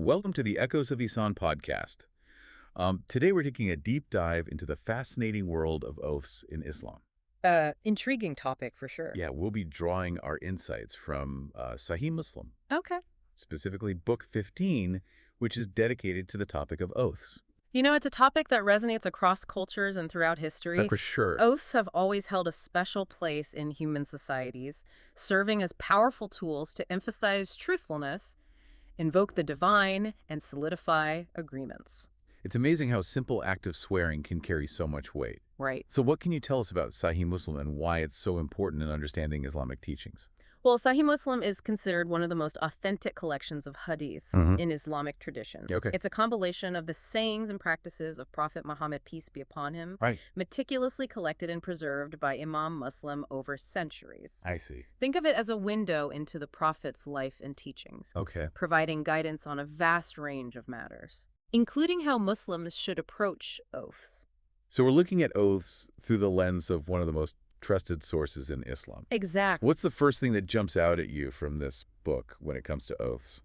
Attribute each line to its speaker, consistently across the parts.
Speaker 1: Welcome to the Echoes of Ihsan podcast. Today we're taking a deep dive into the fascinating world of oaths in Islam.
Speaker 2: Intriguing topic for sure.
Speaker 1: Yeah, we'll be drawing our insights from Sahih Muslim,
Speaker 2: Okay.
Speaker 1: specifically Book 15, which is dedicated to the topic of oaths.
Speaker 2: You know, it's a topic that resonates across cultures and throughout history.
Speaker 1: For sure.
Speaker 2: Oaths have always held a special place in human societies, serving as powerful tools to emphasize truthfulness, invoke the divine, and solidify agreements.
Speaker 1: It's amazing how a simple act of swearing can carry so much weight.
Speaker 2: Right.
Speaker 1: So what can you tell us about Sahih Muslim and why it's so important in understanding Islamic teachings?
Speaker 2: Well, Sahih Muslim is considered one of the most authentic collections of hadith in Islamic tradition.
Speaker 1: Okay.
Speaker 2: It's a compilation of the sayings and practices of Prophet Muhammad, peace be upon him,
Speaker 1: Right.
Speaker 2: meticulously collected and preserved by Imam Muslim over centuries.
Speaker 1: I see.
Speaker 2: Think of it as a window into the Prophet's life and teachings,
Speaker 1: Okay.
Speaker 2: providing guidance on a vast range of matters, including how Muslims should approach oaths.
Speaker 1: So we're looking at oaths through the lens of one of the most trusted sources in Islam.
Speaker 2: Exactly.
Speaker 1: What's the first thing that jumps out at you from this book when it comes to oaths?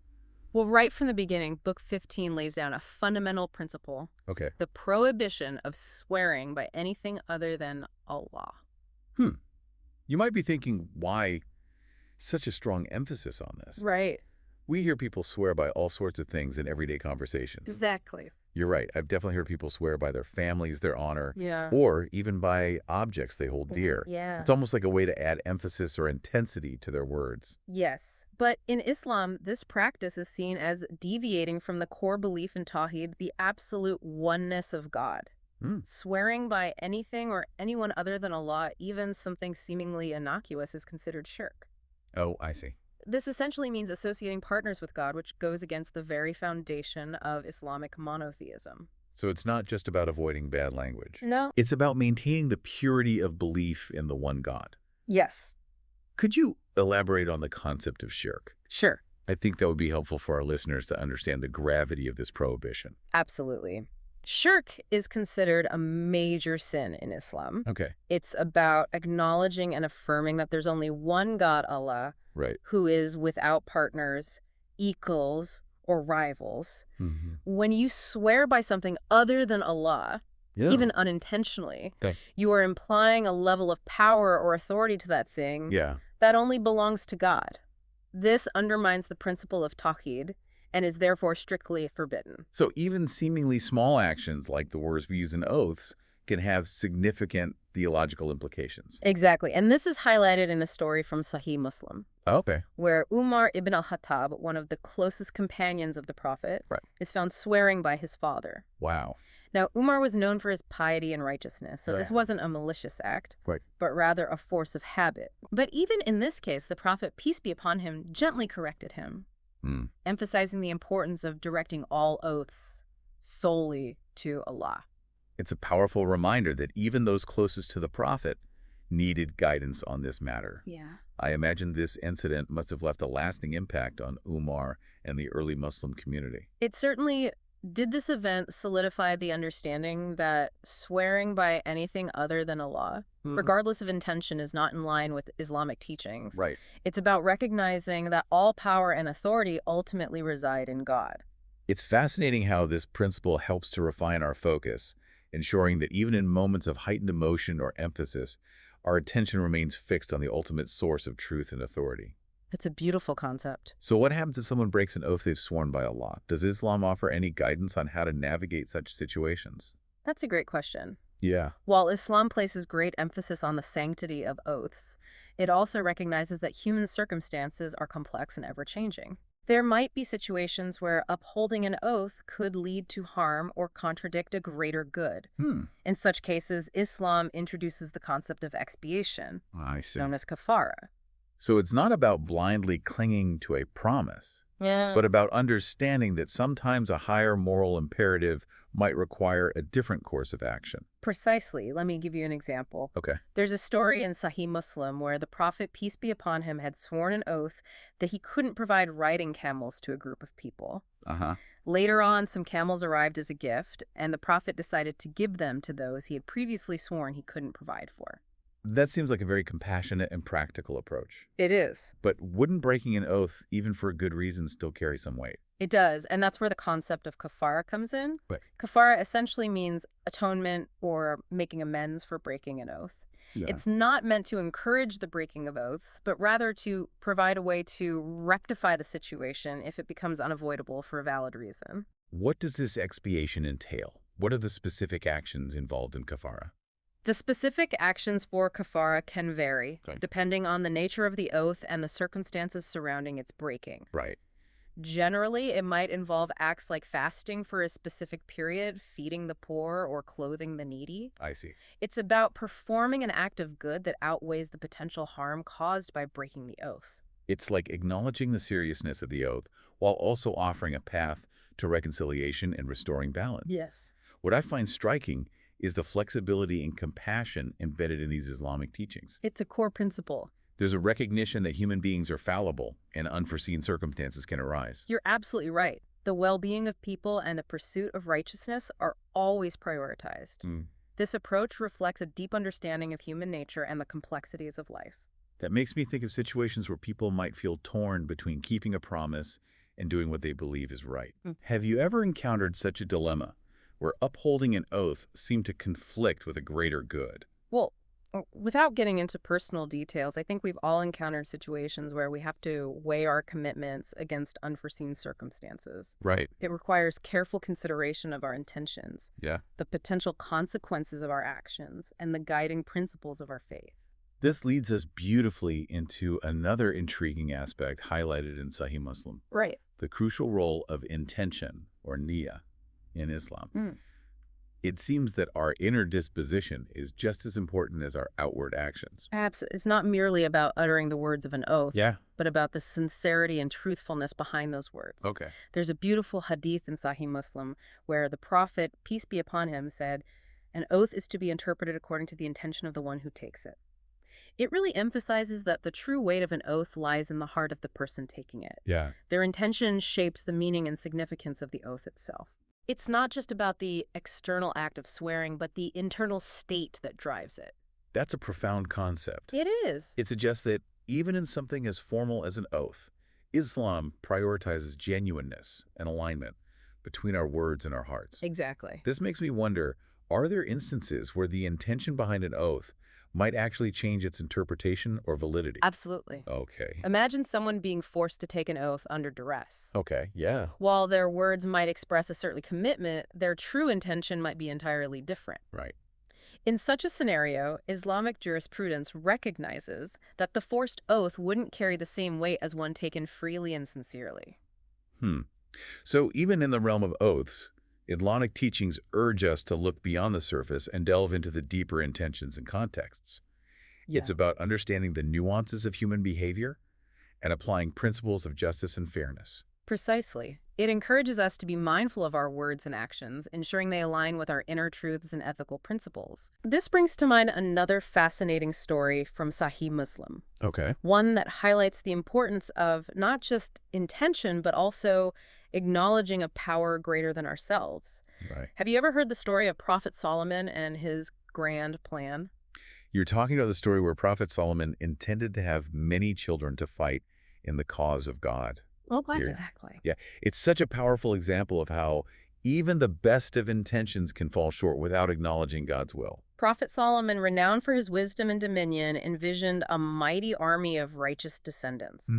Speaker 2: Well, right from the beginning, Book 15 lays down a fundamental principle:
Speaker 1: Okay.
Speaker 2: the prohibition of swearing by anything other than Allah.
Speaker 1: You might be thinking, why such a strong emphasis on this?
Speaker 2: Right.
Speaker 1: We hear people swear by all sorts of things in everyday conversations.
Speaker 2: Exactly.
Speaker 1: You're right. I've definitely heard people swear by their families, their honor,
Speaker 2: Yeah.
Speaker 1: or even by objects they hold dear.
Speaker 2: Yeah.
Speaker 1: It's almost like a way to add emphasis or intensity to their words.
Speaker 2: Yes. But in Islam, this practice is seen as deviating from the core belief in Tawhid, the absolute oneness of God. Swearing by anything or anyone other than Allah, even something seemingly innocuous, is considered shirk.
Speaker 1: Oh, I see.
Speaker 2: This essentially means associating partners with God, which goes against the very foundation of Islamic monotheism.
Speaker 1: So it's not just about avoiding bad language.
Speaker 2: No.
Speaker 1: It's about maintaining the purity of belief in the one God.
Speaker 2: Yes.
Speaker 1: Could you elaborate on the concept of shirk?
Speaker 2: Sure.
Speaker 1: I think that would be helpful for our listeners to understand the gravity of this prohibition.
Speaker 2: Absolutely. Shirk is considered a major sin in Islam.
Speaker 1: Okay.
Speaker 2: It's about acknowledging and affirming that there's only one God, Allah,
Speaker 1: Right.
Speaker 2: who is without partners, equals, or rivals. When you swear by something other than Allah,
Speaker 1: Yeah.
Speaker 2: even unintentionally,
Speaker 1: Okay.
Speaker 2: you are implying a level of power or authority to that thing
Speaker 1: Yeah.
Speaker 2: that only belongs to God. This undermines the principle of Tawhid and is therefore strictly forbidden.
Speaker 1: So even seemingly small actions like the words we use in oaths can have significant theological implications.
Speaker 2: Exactly. And this is highlighted in a story from Sahih Muslim,
Speaker 1: Okay.
Speaker 2: where Umar ibn al-Khattab, one of the closest companions of the Prophet,
Speaker 1: Right.
Speaker 2: is found swearing by his father.
Speaker 1: Wow.
Speaker 2: Now, Umar was known for his piety and righteousness, so this
Speaker 1: Yeah.
Speaker 2: wasn't a malicious act,
Speaker 1: Right.
Speaker 2: but rather a force of habit. But even in this case, the Prophet, peace be upon him, gently corrected him, emphasizing the importance of directing all oaths solely to Allah.
Speaker 1: It's a powerful reminder that even those closest to the Prophet needed guidance on this matter.
Speaker 2: Yeah.
Speaker 1: I imagine this incident must have left a lasting impact on Umar and the early Muslim community.
Speaker 2: It certainly did. This event solidify the understanding that swearing by anything other than Allah, regardless of intention, is not in line with Islamic teachings.
Speaker 1: Right.
Speaker 2: It's about recognizing that all power and authority ultimately reside in God.
Speaker 1: It's fascinating how this principle helps to refine our focus, ensuring that even in moments of heightened emotion or emphasis, our attention remains fixed on the ultimate source of truth and authority.
Speaker 2: It's a beautiful concept.
Speaker 1: So what happens if someone breaks an oath they've sworn by Allah? Does Islam offer any guidance on how to navigate such situations?
Speaker 2: That's a great question.
Speaker 1: Yeah.
Speaker 2: While Islam places great emphasis on the sanctity of oaths, it also recognizes that human circumstances are complex and ever-changing. There might be situations where upholding an oath could lead to harm or contradict a greater good. In such cases, Islam introduces the concept of expiation,
Speaker 1: I see.
Speaker 2: known as kafara.
Speaker 1: So it's not about blindly clinging to a promise, but about understanding that sometimes a higher moral imperative might require a different course of action.
Speaker 2: Precisely. Let me give you an example.
Speaker 1: Okay.
Speaker 2: There's a story in Sahih Muslim where the Prophet, peace be upon him, had sworn an oath that he couldn't provide riding camels to a group of people. Later on, some camels arrived as a gift, and the Prophet decided to give them to those he had previously sworn he couldn't provide for.
Speaker 1: That seems like a very compassionate and practical approach.
Speaker 2: It is.
Speaker 1: But wouldn't breaking an oath, even for a good reason, still carry some weight?
Speaker 2: It does, and that's where the concept of kafara comes in.
Speaker 1: Right.
Speaker 2: Kafara essentially means atonement or making amends for breaking an oath.
Speaker 1: Yeah.
Speaker 2: It's not meant to encourage the breaking of oaths, but rather to provide a way to rectify the situation if it becomes unavoidable for a valid reason.
Speaker 1: What does this expiation entail? What are the specific actions involved in kafara?
Speaker 2: The specific actions for kafara can vary,
Speaker 1: Okay.
Speaker 2: depending on the nature of the oath and the circumstances surrounding its breaking.
Speaker 1: Right.
Speaker 2: Generally, it might involve acts like fasting for a specific period, feeding the poor, or clothing the needy.
Speaker 1: I see.
Speaker 2: It's about performing an act of good that outweighs the potential harm caused by breaking the oath.
Speaker 1: It's like acknowledging the seriousness of the oath while also offering a path to reconciliation and restoring balance.
Speaker 2: Yes.
Speaker 1: What I find striking is the flexibility and compassion embedded in these Islamic teachings.
Speaker 2: It's a core principle.
Speaker 1: There's a recognition that human beings are fallible and unforeseen circumstances can arise.
Speaker 2: You're absolutely right. The well-being of people and the pursuit of righteousness are always prioritized. This approach reflects a deep understanding of human nature and the complexities of life.
Speaker 1: That makes me think of situations where people might feel torn between keeping a promise and doing what they believe is right. Have you ever encountered such a dilemma where upholding an oath seemed to conflict with a greater good?
Speaker 2: Well, without getting into personal details, I think we've all encountered situations where we have to weigh our commitments against unforeseen circumstances.
Speaker 1: Right.
Speaker 2: It requires careful consideration of our intentions,
Speaker 1: Yeah.
Speaker 2: the potential consequences of our actions, and the guiding principles of our faith.
Speaker 1: This leads us beautifully into another intriguing aspect highlighted in Sahih Muslim,
Speaker 2: Right.
Speaker 1: the crucial role of intention, or niyyah, in Islam. It seems that our inner disposition is just as important as our outward actions.
Speaker 2: Perhaps it's not merely about uttering the words of an oath,
Speaker 1: Yeah.
Speaker 2: but about the sincerity and truthfulness behind those words.
Speaker 1: Okay.
Speaker 2: There's a beautiful hadith in Sahih Muslim where the Prophet, peace be upon him, said, "An oath is to be interpreted according to the intention of the one who takes it." It really emphasizes that the true weight of an oath lies in the heart of the person taking it.
Speaker 1: Yeah.
Speaker 2: Their intention shapes the meaning and significance of the oath itself. It's not just about the external act of swearing, but the internal state that drives it.
Speaker 1: That's a profound concept.
Speaker 2: It is.
Speaker 1: It suggests that even in something as formal as an oath, Islam prioritizes genuineness and alignment between our words and our hearts.
Speaker 2: Exactly.
Speaker 1: This makes me wonder, are there instances where the intention behind an oath might actually change its interpretation or validity?
Speaker 2: Absolutely.
Speaker 1: Okay.
Speaker 2: Imagine someone being forced to take an oath under duress.
Speaker 1: Okay, yeah.
Speaker 2: While their words might express a certain commitment, their true intention might be entirely different.
Speaker 1: Right.
Speaker 2: In such a scenario, Islamic jurisprudence recognizes that the forced oath wouldn't carry the same weight as one taken freely and sincerely.
Speaker 1: So even in the realm of oaths, Islamic teachings urge us to look beyond the surface and delve into the deeper intentions and contexts. It's about understanding the nuances of human behavior and applying principles of justice and fairness.
Speaker 2: Precisely. It encourages us to be mindful of our words and actions, ensuring they align with our inner truths and ethical principles. This brings to mind another fascinating story from Sahih Muslim,
Speaker 1: Okay.
Speaker 2: one that highlights the importance of not just intention, but also acknowledging a power greater than ourselves.
Speaker 1: Right.
Speaker 2: Have you ever heard the story of Prophet Solomon and his grand plan?
Speaker 1: You're talking about the story where Prophet Solomon intended to have many children to fight in the cause of God.
Speaker 2: Well,
Speaker 1: Here.
Speaker 2: exactly.
Speaker 1: Yeah, it's such a powerful example of how even the best of intentions can fall short without acknowledging God's will.
Speaker 2: Prophet Solomon, renowned for his wisdom and dominion, envisioned a mighty army of righteous descendants.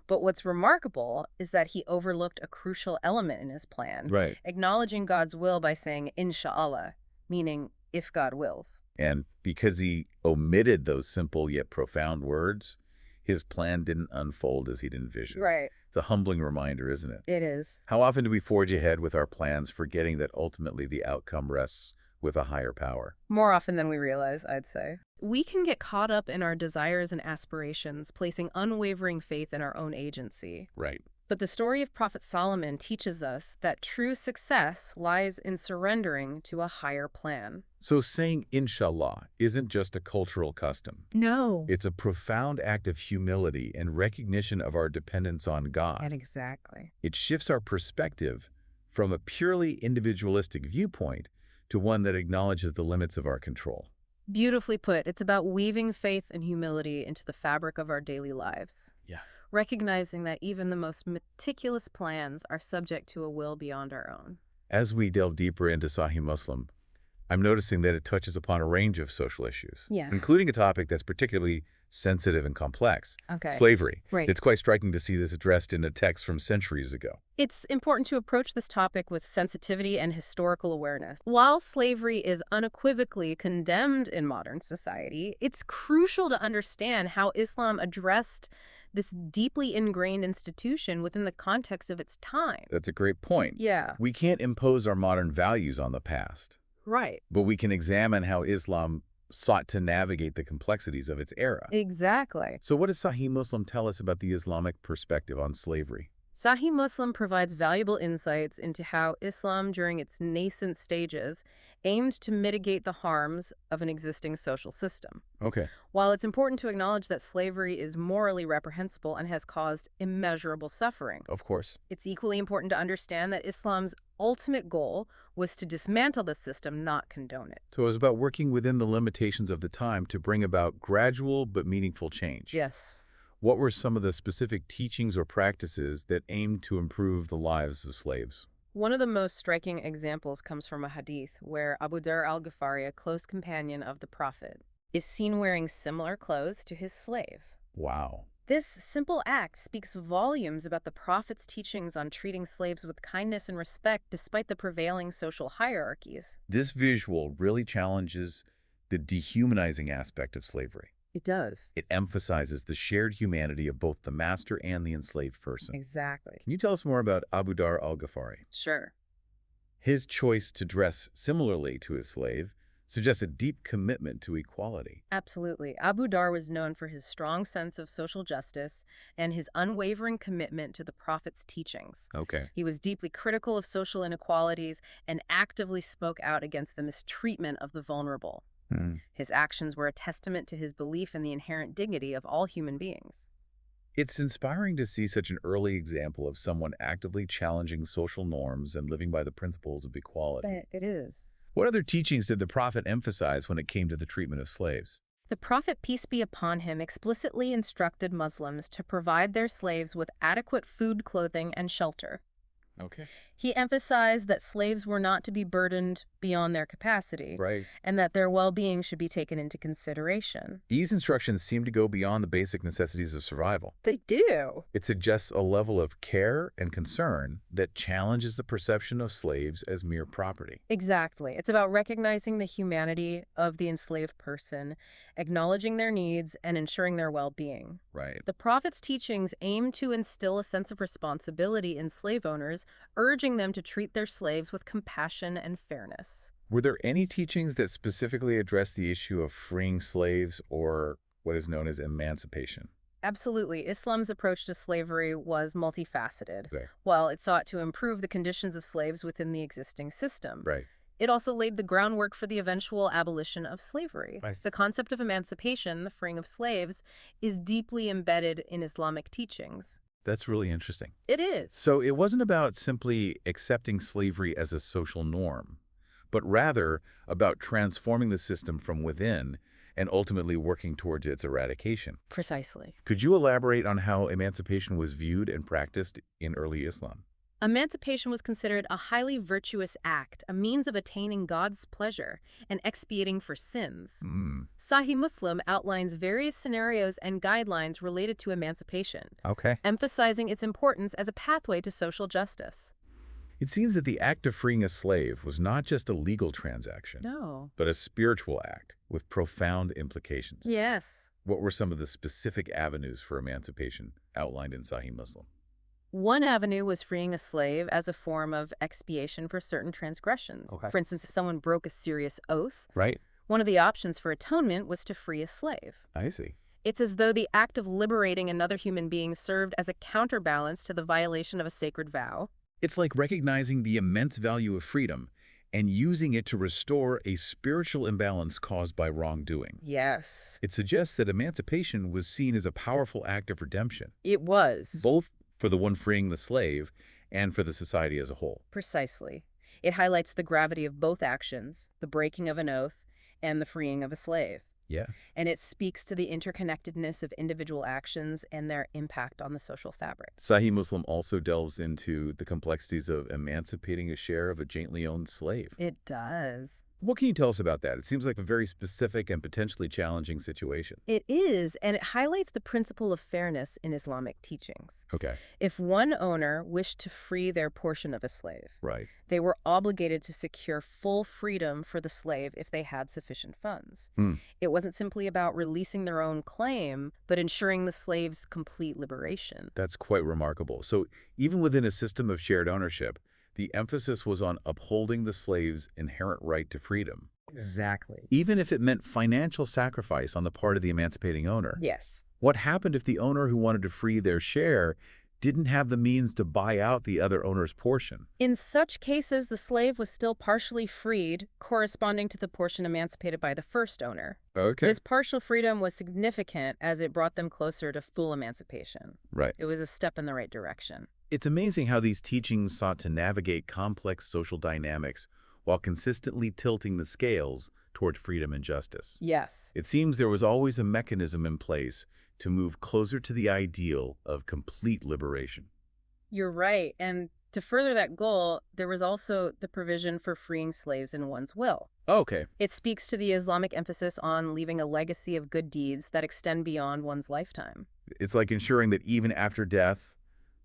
Speaker 2: But what's remarkable is that he overlooked a crucial element in his plan,
Speaker 1: Right.
Speaker 2: acknowledging God's will by saying, "Inshallah," meaning, if God wills.
Speaker 1: And because he omitted those simple yet profound words, his plan didn't unfold as he'd envisioned.
Speaker 2: Right.
Speaker 1: It's a humbling reminder, isn't it?
Speaker 2: It is.
Speaker 1: How often do we forge ahead with our plans, forgetting that ultimately the outcome rests with a higher power?
Speaker 2: More often than we realize, I'd say. We can get caught up in our desires and aspirations, placing unwavering faith in our own agency.
Speaker 1: Right.
Speaker 2: But the story of Prophet Solomon teaches us that true success lies in surrendering to a higher plan.
Speaker 1: So saying inshallah isn't just a cultural custom.
Speaker 2: No.
Speaker 1: It's a profound act of humility and recognition of our dependence on God.
Speaker 2: And exactly.
Speaker 1: It shifts our perspective from a purely individualistic viewpoint to one that acknowledges the limits of our control.
Speaker 2: Beautifully put. It's about weaving faith and humility into the fabric of our daily lives.
Speaker 1: Yeah.
Speaker 2: recognizing that even the most meticulous plans are subject to a will beyond our own.
Speaker 1: As we delve deeper into Sahih Muslim, I'm noticing that it touches upon a range of social issues,
Speaker 2: Yeah.
Speaker 1: including a topic that's particularly sensitive and complex,
Speaker 2: Okay.
Speaker 1: slavery.
Speaker 2: Right.
Speaker 1: It's quite striking to see this addressed in a text from centuries ago.
Speaker 2: It's important to approach this topic with sensitivity and historical awareness. While slavery is unequivocally condemned in modern society, it's crucial to understand how Islam addressed this deeply ingrained institution within the context of its time.
Speaker 1: That's a great point.
Speaker 2: Yeah.
Speaker 1: We can't impose our modern values on the past,
Speaker 2: Right.
Speaker 1: but we can examine how Islam sought to navigate the complexities of its era.
Speaker 2: Exactly.
Speaker 1: So what does Sahih Muslim tell us about the Islamic perspective on slavery?
Speaker 2: Sahih Muslim provides valuable insights into how Islam, during its nascent stages, aimed to mitigate the harms of an existing social system.
Speaker 1: Okay.
Speaker 2: While it's important to acknowledge that slavery is morally reprehensible and has caused immeasurable suffering,
Speaker 1: Of course.
Speaker 2: it's equally important to understand that Islam's ultimate goal was to dismantle the system, not condone it.
Speaker 1: So it was about working within the limitations of the time to bring about gradual but meaningful change.
Speaker 2: Yes.
Speaker 1: What were some of the specific teachings or practices that aimed to improve the lives of slaves?
Speaker 2: One of the most striking examples comes from a hadith where Abu Dhar al-Ghifari, a close companion of the Prophet, is seen wearing similar clothes to his slave.
Speaker 1: Wow.
Speaker 2: This simple act speaks volumes about the Prophet's teachings on treating slaves with kindness and respect despite the prevailing social hierarchies.
Speaker 1: This visual really challenges the dehumanizing aspect of slavery.
Speaker 2: It does.
Speaker 1: It emphasizes the shared humanity of both the master and the enslaved person.
Speaker 2: Exactly.
Speaker 1: Can you tell us more about Abu Dhar al-Ghifari?
Speaker 2: Sure.
Speaker 1: His choice to dress similarly to his slave suggests a deep commitment to equality.
Speaker 2: Absolutely. Abu Dhar was known for his strong sense of social justice and his unwavering commitment to the Prophet's teachings.
Speaker 1: Okay.
Speaker 2: He was deeply critical of social inequalities and actively spoke out against the mistreatment of the vulnerable. His actions were a testament to his belief in the inherent dignity of all human beings.
Speaker 1: It's inspiring to see such an early example of someone actively challenging social norms and living by the principles of equality.
Speaker 2: It is.
Speaker 1: What other teachings did the Prophet emphasize when it came to the treatment of slaves?
Speaker 2: The Prophet, peace be upon him, explicitly instructed Muslims to provide their slaves with adequate food, clothing, and shelter.
Speaker 1: Okay.
Speaker 2: He emphasized that slaves were not to be burdened beyond their capacity,
Speaker 1: Right.
Speaker 2: and that their well-being should be taken into consideration.
Speaker 1: These instructions seem to go beyond the basic necessities of survival.
Speaker 2: They do.
Speaker 1: It suggests a level of care and concern that challenges the perception of slaves as mere property.
Speaker 2: Exactly. It's about recognizing the humanity of the enslaved person, acknowledging their needs, and ensuring their well-being.
Speaker 1: Right.
Speaker 2: The Prophet's teachings aim to instill a sense of responsibility in slave owners, urging them to treat their slaves with compassion and fairness.
Speaker 1: Were there any teachings that specifically address the issue of freeing slaves or what is known as emancipation?
Speaker 2: Absolutely. Islam's approach to slavery was multifaceted.
Speaker 1: Okay.
Speaker 2: While it sought to improve the conditions of slaves within the existing system,
Speaker 1: Right.
Speaker 2: it also laid the groundwork for the eventual abolition of slavery.
Speaker 1: I see.
Speaker 2: The concept of emancipation, the freeing of slaves, is deeply embedded in Islamic teachings.
Speaker 1: That's really interesting.
Speaker 2: It is.
Speaker 1: So it wasn't about simply accepting slavery as a social norm, but rather about transforming the system from within and ultimately working towards its eradication.
Speaker 2: Precisely.
Speaker 1: Could you elaborate on how emancipation was viewed and practiced in early Islam?
Speaker 2: Emancipation was considered a highly virtuous act, a means of attaining God's pleasure and expiating for sins. Sahih Muslim outlines various scenarios and guidelines related to emancipation,
Speaker 1: Okay.
Speaker 2: emphasizing its importance as a pathway to social justice.
Speaker 1: It seems that the act of freeing a slave was not just a legal transaction,
Speaker 2: No.
Speaker 1: but a spiritual act with profound implications.
Speaker 2: Yes.
Speaker 1: What were some of the specific avenues for emancipation outlined in Sahih Muslim?
Speaker 2: One avenue was freeing a slave as a form of expiation for certain transgressions.
Speaker 1: Okay.
Speaker 2: For instance, if someone broke a serious oath,
Speaker 1: Right.
Speaker 2: one of the options for atonement was to free a slave.
Speaker 1: I see.
Speaker 2: It's as though the act of liberating another human being served as a counterbalance to the violation of a sacred vow.
Speaker 1: It's like recognizing the immense value of freedom and using it to restore a spiritual imbalance caused by wrongdoing.
Speaker 2: Yes.
Speaker 1: It suggests that emancipation was seen as a powerful act of redemption,
Speaker 2: It was.
Speaker 1: both for the one freeing the slave and for the society as a whole.
Speaker 2: Precisely. It highlights the gravity of both actions, the breaking of an oath and the freeing of a slave.
Speaker 1: Yeah.
Speaker 2: And it speaks to the interconnectedness of individual actions and their impact on the social fabric.
Speaker 1: Sahih Muslim also delves into the complexities of emancipating a share of a jointly owned slave.
Speaker 2: It does.
Speaker 1: What can you tell us about that? It seems like a very specific and potentially challenging situation.
Speaker 2: It is, and it highlights the principle of fairness in Islamic teachings.
Speaker 1: Okay.
Speaker 2: If one owner wished to free their portion of a slave,
Speaker 1: Right.
Speaker 2: they were obligated to secure full freedom for the slave if they had sufficient funds.
Speaker 1: Hmm.
Speaker 2: It wasn't simply about releasing their own claim, but ensuring the slave's complete liberation.
Speaker 1: That's quite remarkable. So even within a system of shared ownership, the emphasis was on upholding the slave's inherent right to freedom,
Speaker 3: Exactly.
Speaker 1: even if it meant financial sacrifice on the part of the emancipating owner.
Speaker 2: Yes.
Speaker 1: What happened if the owner who wanted to free their share didn't have the means to buy out the other owner's portion?
Speaker 2: In such cases, the slave was still partially freed, corresponding to the portion emancipated by the first owner.
Speaker 1: Okay.
Speaker 2: This partial freedom was significant as it brought them closer to full emancipation.
Speaker 1: Right.
Speaker 2: It was a step in the right direction.
Speaker 1: It's amazing how these teachings sought to navigate complex social dynamics while consistently tilting the scales toward freedom and justice.
Speaker 2: Yes.
Speaker 1: It seems there was always a mechanism in place to move closer to the ideal of complete liberation.
Speaker 2: You're right. And to further that goal, there was also the provision for freeing slaves in one's will.
Speaker 1: Okay.
Speaker 2: It speaks to the Islamic emphasis on leaving a legacy of good deeds that extend beyond one's lifetime.
Speaker 1: It's like ensuring that even after death,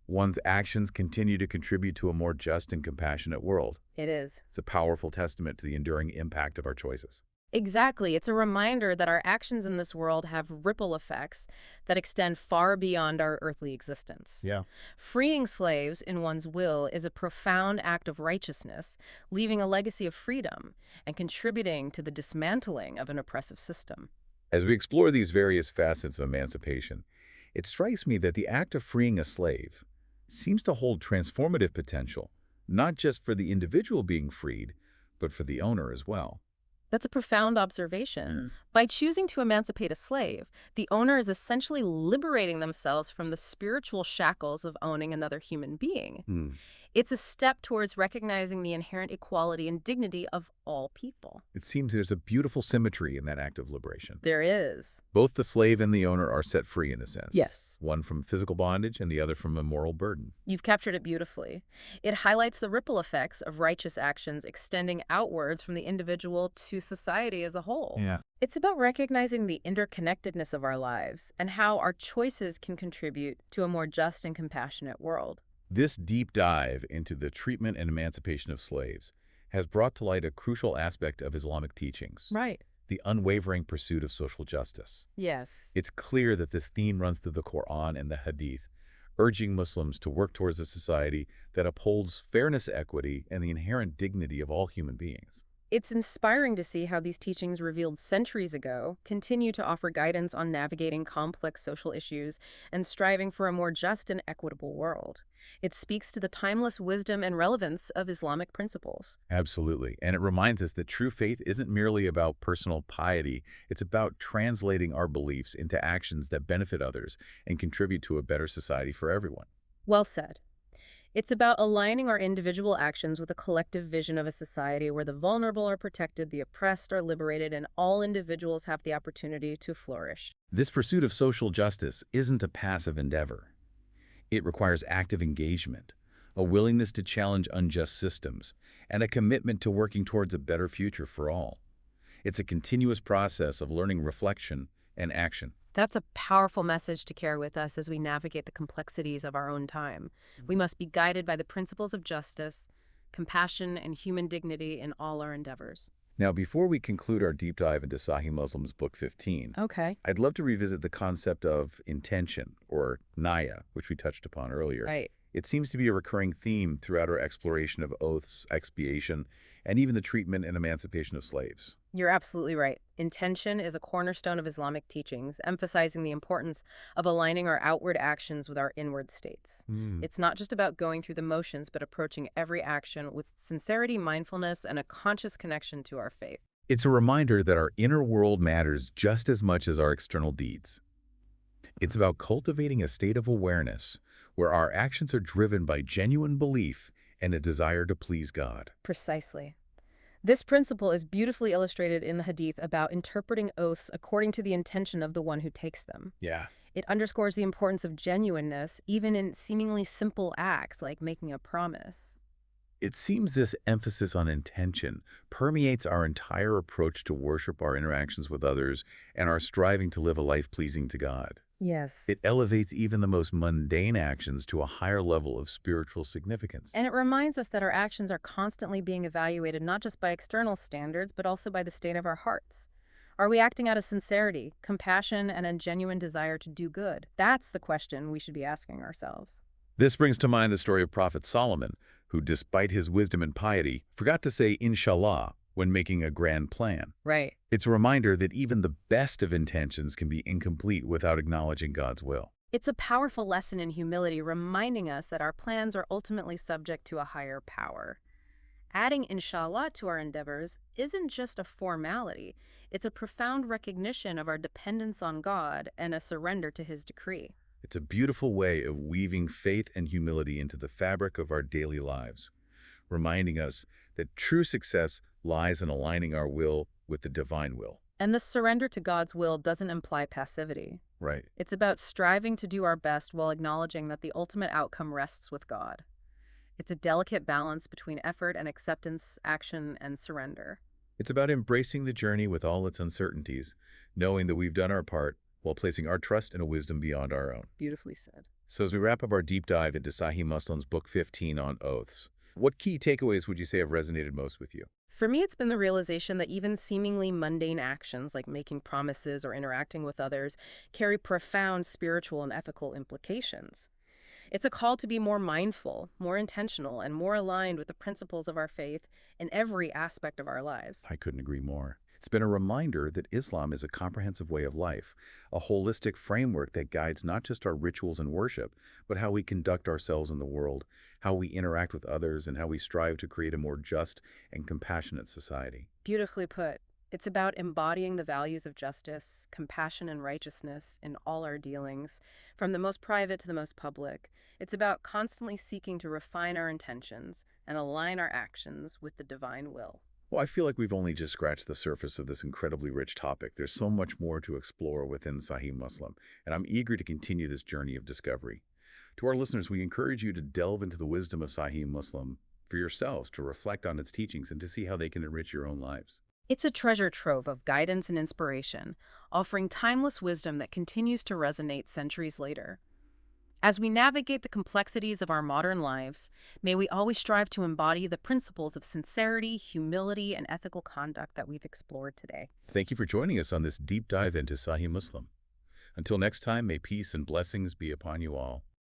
Speaker 1: one's actions continue to contribute to a more just and compassionate world.
Speaker 2: It is.
Speaker 1: It's a powerful testament to the enduring impact of our choices.
Speaker 2: Exactly. It's a reminder that our actions in this world have ripple effects that extend far beyond our earthly existence.
Speaker 3: Yeah.
Speaker 2: Freeing slaves in one's will is a profound act of righteousness, leaving a legacy of freedom and contributing to the dismantling of an oppressive system.
Speaker 1: As we explore these various facets of emancipation, it strikes me that the act of freeing a slave seems to hold transformative potential, not just for the individual being freed, but for the owner as well.
Speaker 2: That's a profound observation. By choosing to emancipate a slave, the owner is essentially liberating themselves from the spiritual shackles of owning another human being. It's a step towards recognizing the inherent equality and dignity of all people.
Speaker 1: It seems there's a beautiful symmetry in that act of liberation.
Speaker 2: There is.
Speaker 1: Both the slave and the owner are set free in a sense.
Speaker 2: Yes.
Speaker 1: One from physical bondage and the other from a moral burden.
Speaker 2: You've captured it beautifully. It highlights the ripple effects of righteous actions extending outwards from the individual to society as a whole.
Speaker 3: Yeah.
Speaker 2: It's about recognizing the interconnectedness of our lives and how our choices can contribute to a more just and compassionate world.
Speaker 1: This deep dive into the treatment and emancipation of slaves has brought to light a crucial aspect of Islamic teachings,
Speaker 2: Right.
Speaker 1: the unwavering pursuit of social justice.
Speaker 2: Yes.
Speaker 1: It's clear that this theme runs through the Quran and the Hadith, urging Muslims to work towards a society that upholds fairness, equity, and the inherent dignity of all human beings.
Speaker 2: It's inspiring to see how these teachings revealed centuries ago continue to offer guidance on navigating complex social issues and striving for a more just and equitable world. It speaks to the timeless wisdom and relevance of Islamic principles.
Speaker 1: Absolutely. And it reminds us that true faith isn't merely about personal piety. It's about translating our beliefs into actions that benefit others and contribute to a better society for everyone.
Speaker 2: Well said. It's about aligning our individual actions with a collective vision of a society where the vulnerable are protected, the oppressed are liberated, and all individuals have the opportunity to flourish.
Speaker 1: This pursuit of social justice isn't a passive endeavor. It requires active engagement, a willingness to challenge unjust systems, and a commitment to working towards a better future for all. It's a continuous process of learning, reflection, and action.
Speaker 2: That's a powerful message to carry with us as we navigate the complexities of our own time. We must be guided by the principles of justice, compassion, and human dignity in all our endeavors.
Speaker 1: Now, before we conclude our deep dive into Sahih Muslim's Book 15,
Speaker 2: Okay.
Speaker 1: I'd love to revisit the concept of intention, or niyya, which we touched upon earlier.
Speaker 2: Right.
Speaker 1: It seems to be a recurring theme throughout our exploration of oaths, expiation, and even the treatment and emancipation of slaves.
Speaker 2: You're absolutely right. Intention is a cornerstone of Islamic teachings, emphasizing the importance of aligning our outward actions with our inward states. It's not just about going through the motions, but approaching every action with sincerity, mindfulness, and a conscious connection to our faith.
Speaker 1: It's a reminder that our inner world matters just as much as our external deeds. It's about cultivating a state of awareness where our actions are driven by genuine belief and a desire to please God.
Speaker 2: Precisely. This principle is beautifully illustrated in the Hadith about interpreting oaths according to the intention of the one who takes them.
Speaker 1: Yeah.
Speaker 2: It underscores the importance of genuineness, even in seemingly simple acts like making a promise.
Speaker 1: It seems this emphasis on intention permeates our entire approach to worship, our interactions with others, and our striving to live a life pleasing to God.
Speaker 2: Yes.
Speaker 1: It elevates even the most mundane actions to a higher level of spiritual significance.
Speaker 2: And it reminds us that our actions are constantly being evaluated not just by external standards, but also by the state of our hearts. Are we acting out of sincerity, compassion, and a genuine desire to do good? That's the question we should be asking ourselves.
Speaker 1: This brings to mind the story of Prophet Solomon, who, despite his wisdom and piety, forgot to say inshallah when making a grand plan.
Speaker 2: Right.
Speaker 1: It's a reminder that even the best of intentions can be incomplete without acknowledging God's will.
Speaker 2: It's a powerful lesson in humility, reminding us that our plans are ultimately subject to a higher power. Adding inshallah to our endeavors isn't just a formality. It's a profound recognition of our dependence on God and a surrender to His decree.
Speaker 1: It's a beautiful way of weaving faith and humility into the fabric of our daily lives, reminding us that true success lies in aligning our will with the divine will.
Speaker 2: And this surrender to God's will doesn't imply passivity.
Speaker 1: Right.
Speaker 2: It's about striving to do our best while acknowledging that the ultimate outcome rests with God. It's a delicate balance between effort and acceptance, action and surrender.
Speaker 1: It's about embracing the journey with all its uncertainties, knowing that we've done our part while placing our trust in a wisdom beyond our own.
Speaker 2: Beautifully said.
Speaker 1: So as we wrap up our deep dive into Sahih Muslim's Book 15 on oaths, what key takeaways would you say have resonated most with you?
Speaker 2: For me, it's been the realization that even seemingly mundane actions like making promises or interacting with others carry profound spiritual and ethical implications. It's a call to be more mindful, more intentional, and more aligned with the principles of our faith in every aspect of our lives.
Speaker 1: I couldn't agree more. It's been a reminder that Islam is a comprehensive way of life, a holistic framework that guides not just our rituals and worship, but how we conduct ourselves in the world, how we interact with others, and how we strive to create a more just and compassionate society.
Speaker 2: Beautifully put. It's about embodying the values of justice, compassion, and righteousness in all our dealings, from the most private to the most public. It's about constantly seeking to refine our intentions and align our actions with the divine will.
Speaker 1: Well, I feel like we've only just scratched the surface of this incredibly rich topic. There's so much more to explore within Sahih Muslim, and I'm eager to continue this journey of discovery. To our listeners, we encourage you to delve into the wisdom of Sahih Muslim for yourselves, to reflect on its teachings, and to see how they can enrich your own lives.
Speaker 2: It's a treasure trove of guidance and inspiration, offering timeless wisdom that continues to resonate centuries later. As we navigate the complexities of our modern lives, may we always strive to embody the principles of sincerity, humility, and ethical conduct that we've explored today.
Speaker 1: Thank you for joining us on this deep dive into Sahih Muslim. Until next time, may peace and blessings be upon you all.